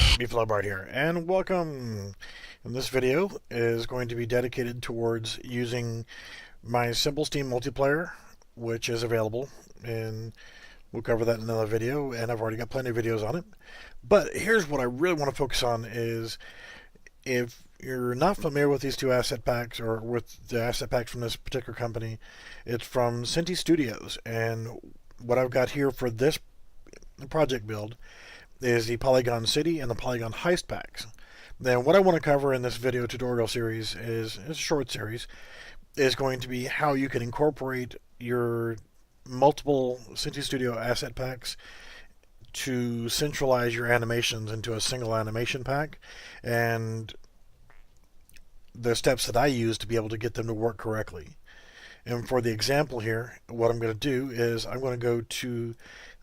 Flowbart here, and welcome! And this video is going to be dedicated towards using my Simple Steam multiplayer, which is available, and we'll cover that in another video, and I've already got plenty of videos on it. But here's what I really want to focus on is, if you're not familiar with these two asset packs, or with the asset packs from this particular company, it's from Synty Studios, and what I've got here for this project build is the Polygon City and the Polygon Heist packs. Then what I want to cover in this video tutorial series is, it's a short series, is going to be how you can incorporate your multiple Synty Studio asset packs to centralize your animations into a single animation pack, and the steps that I use to be able to get them to work correctly. And for the example here, what I'm going to do is I'm going to go to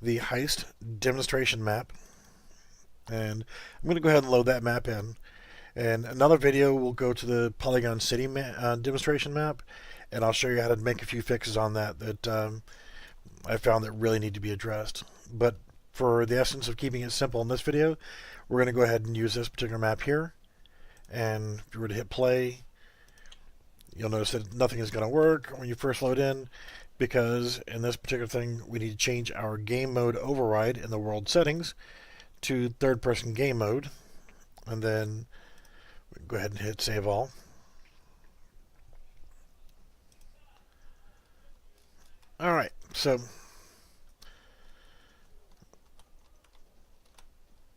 the Heist demonstration map, and I'm going to go ahead and load that map in. And another video will go to the Polygon City demonstration map, and I'll show you how to make a few fixes on that I found that really need to be addressed. But for the essence of keeping it simple in this video, we're going to go ahead and use this particular map here. And if you were to hit play, you'll notice that nothing is going to work when you first load in, because in this particular thing we need to change our game mode override in the world settings to third-person game mode, and then we can go ahead and hit save all. Alright, so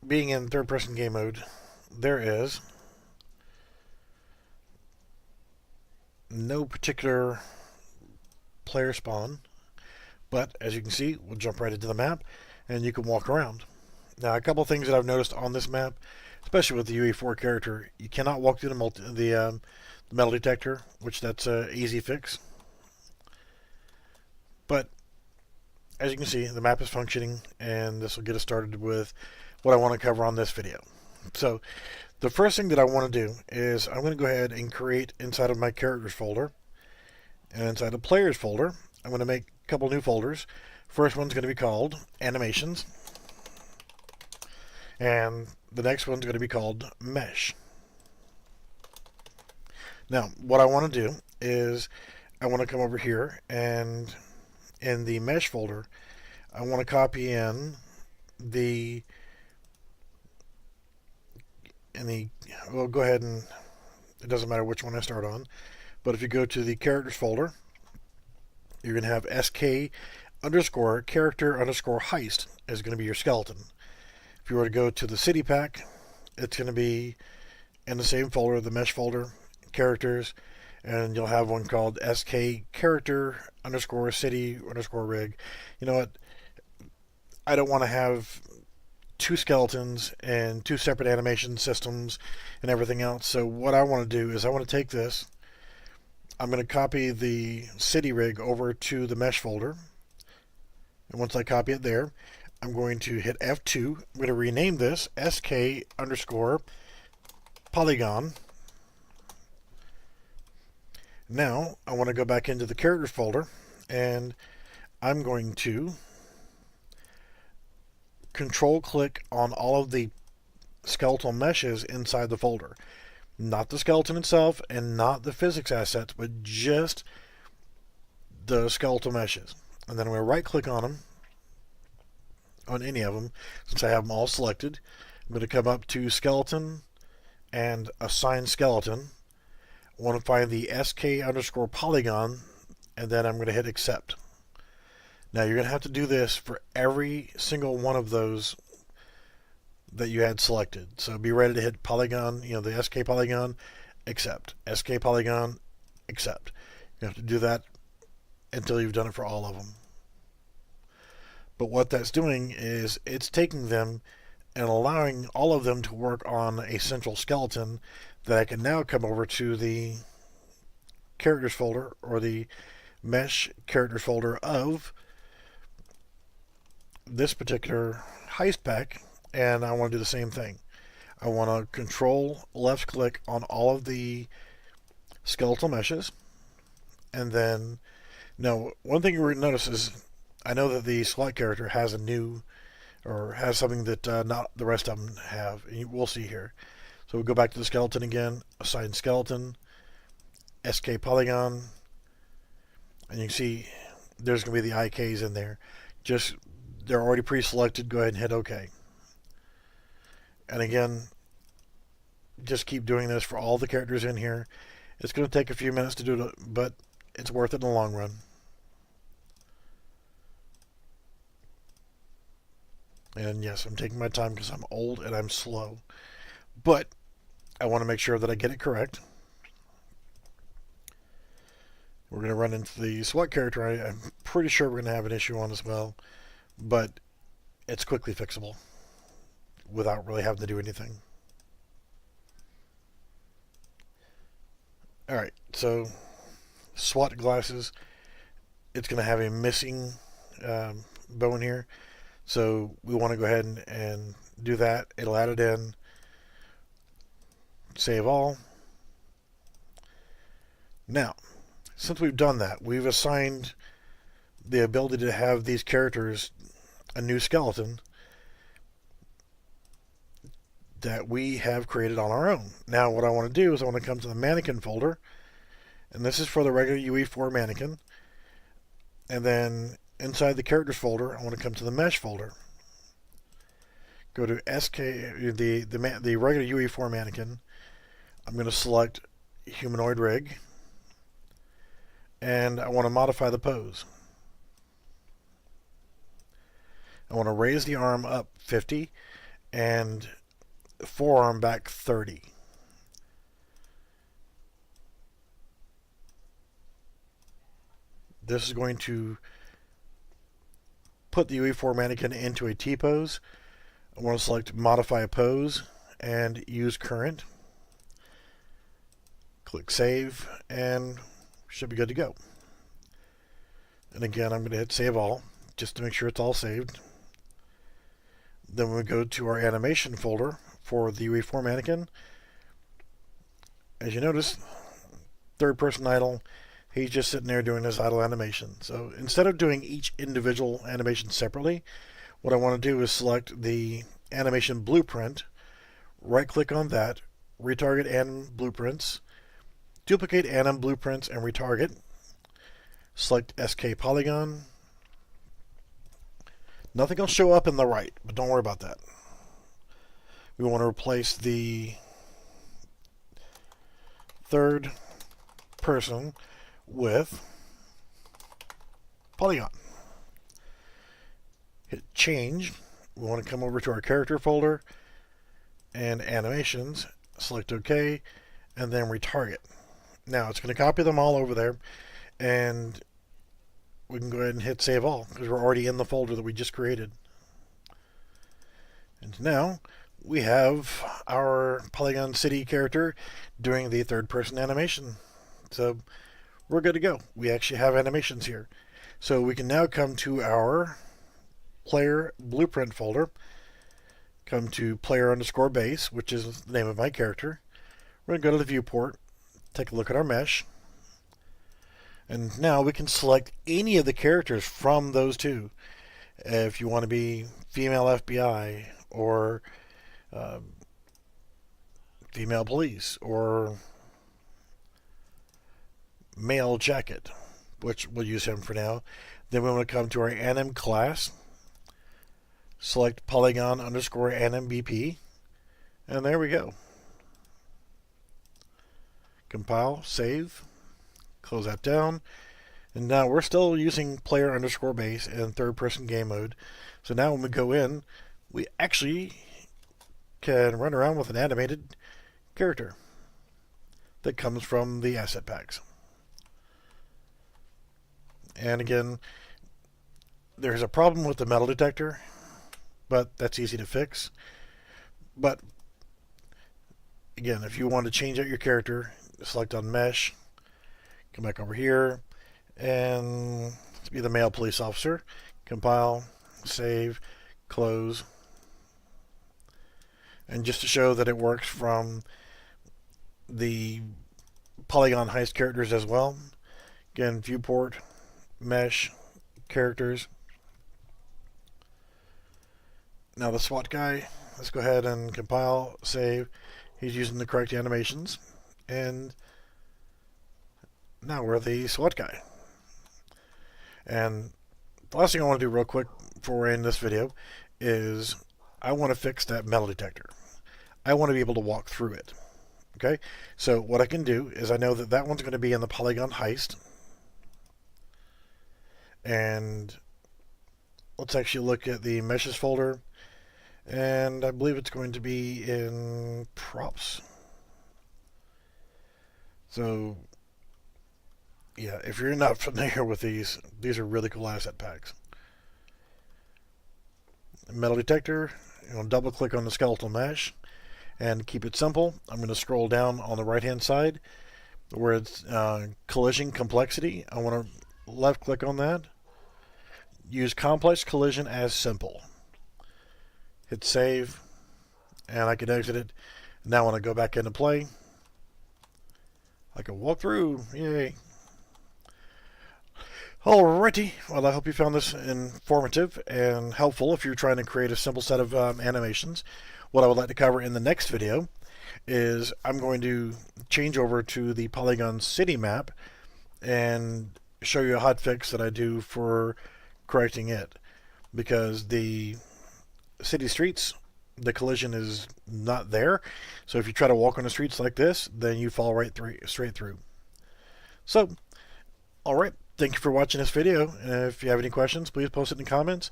being in third-person game mode, there is no particular player spawn, but as you can see, we'll jump right into the map and you can walk around. Now, a couple of things that I've noticed on this map, especially with the UE4 character, you cannot walk through the metal detector, which that's an easy fix. But as you can see, the map is functioning, and this will get us started with what I want to cover on this video. So the first thing that I want to do is I'm going to go ahead and create inside of my characters folder, and inside the players folder, I'm going to make a couple new folders. First one's going to be called animations, and the next one's going to be called mesh. Now, what I want to do is I want to come over here, and in the mesh folder, I want to copy in we'll go ahead and, it doesn't matter which one I start on, but if you go to the characters folder, you're going to have sk underscore character underscore heist is going to be your skeleton. If you were to go to the city pack, it's going to be in the same folder, the mesh folder, characters, and you'll have one called sk character underscore city underscore rig. You know what? I don't want to have two skeletons and two separate animation systems and everything else. So what I want to do is I want to take this, I'm going to copy the city rig over to the mesh folder, and once I copy it there, I'm going to hit F2. I'm going to rename this sk underscore polygon. Now I want to go back into the characters folder, and I'm going to control click on all of the skeletal meshes inside the folder. Not the skeleton itself and not the physics assets, but just the skeletal meshes. And then I'm going to right click on them, on any of them, since I have them all selected. I'm going to come up to skeleton and assign skeleton. I want to find the sk underscore polygon, and then I'm going to hit accept. Now you're going to have to do this for every single one of those that you had selected. So be ready to hit polygon, the sk polygon, accept. Sk polygon, accept. You have to do that until you've done it for all of them. But what that's doing is it's taking them and allowing all of them to work on a central skeleton that I can now come over to the characters folder, or the mesh characters folder of this particular heist pack, and I want to do the same thing. I want to control left click on all of the skeletal meshes, and then now one thing you're going to notice is I know that the select character has a new or has something that not the rest of them have. And we'll see here. So we'll go back to the skeleton again, assign skeleton, SK polygon, and you can see there's going to be the IKs in there. Just, they're already pre-selected. Go ahead and hit OK. And again, just keep doing this for all the characters in here. It's going to take a few minutes to do it, but it's worth it in the long run. And yes, I'm taking my time because I'm old and I'm slow. But I want to make sure that I get it correct. We're going to run into the SWAT character. I'm pretty sure we're going to have an issue on as well. But it's quickly fixable without really having to do anything. Alright, so SWAT glasses. It's going to have a missing bone here. So we want to go ahead and do that. It'll add it in. Save all. Now, since we've done that, we've assigned the ability to have these characters a new skeleton that we have created on our own. Now, what I want to do is I want to come to the mannequin folder, and this is for the regular UE4 mannequin. And then inside the characters folder, I want to come to the mesh folder. Go to SK, the regular UE4 mannequin. I'm going to select humanoid rig, and I want to modify the pose. I want to raise the arm up 50 and forearm back 30. This is going to put the UE4 mannequin into a T-pose. I want to select modify a pose and use current. Click save and should be good to go. And again, I'm going to hit save all just to make sure it's all saved. Then we go to our animation folder for the UE4 mannequin. As you notice, third person idle, he's just sitting there doing his idle animation. So instead of doing each individual animation separately, what I want to do is select the animation blueprint, right click on that, retarget anim blueprints, duplicate anim blueprints and retarget, select SK polygon. Nothing will show up in the right, but don't worry about that. We want to replace the third person with polygon. Hit change. We want to come over to our character folder and animations, select OK, and then retarget. Now it's going to copy them all over there, and we can go ahead and hit save all because we're already in the folder that we just created. And now we have our Polygon City character doing the third person animation. So we're good to go. We actually have animations here. So we can now come to our player blueprint folder, come to player underscore base, which is the name of my character. We're going to go to the viewport, take a look at our mesh. And now we can select any of the characters from those two. If you want to be female FBI or female police or male jacket, which we'll use him for now. Then we want to come to our anim class, select polygon underscore anim BP, and there we go. Compile, save, close that down, and now we're still using player underscore base in third person game mode. So now when we go in, we actually can run around with an animated character that comes from the asset packs. And again, there's a problem with the metal detector, but that's easy to fix. But again, if you want to change out your character, select on mesh, come back over here, and be the male police officer. Compile, save, close. And just to show that it works from the Polygon Heist characters as well, again, viewport, mesh, characters. Now the SWAT guy, let's go ahead and compile, save. He's using the correct animations. And now we're the SWAT guy. And the last thing I want to do real quick before we end this video is I want to fix that metal detector. I want to be able to walk through it. Okay, so what I can do is I know that that one's going to be in the Polygon Heist. And let's actually look at the meshes folder. And I believe it's going to be in props. So, yeah, if you're not familiar with these are really cool asset packs. Metal detector, you're going to double click on the skeletal mesh and keep it simple. I'm going to scroll down on the right hand side where it's collision complexity. I want to left click on that. Use complex collision as simple. Hit save, and I can exit it. Now when I go back into play, I can walk through. Yay. Alrighty, well I hope you found this informative and helpful if you're trying to create a simple set of animations. What I would like to cover in the next video is I'm going to change over to the Polygon City map and show you a hotfix that I do for correcting it, because the city streets, the collision is not there. So if you try to walk on the streets like this, then you fall straight through. So, alright, thank you for watching this video. If you have any questions, please post it in the comments.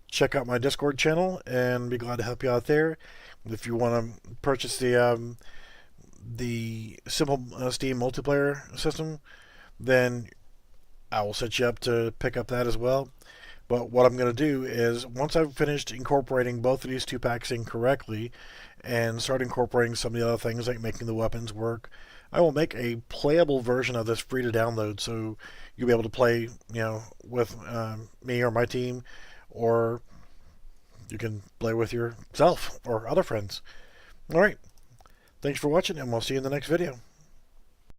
Check out my Discord channel and be glad to help you out there. If you want to purchase the simple Steam multiplayer system, then I will set you up to pick up that as well. But what I'm going to do is, once I've finished incorporating both of these two packs in correctly and start incorporating some of the other things like making the weapons work, I will make a playable version of this free to download, so you'll be able to play, with me or my team, or you can play with yourself or other friends. Alright, thanks for watching, and we'll see you in the next video.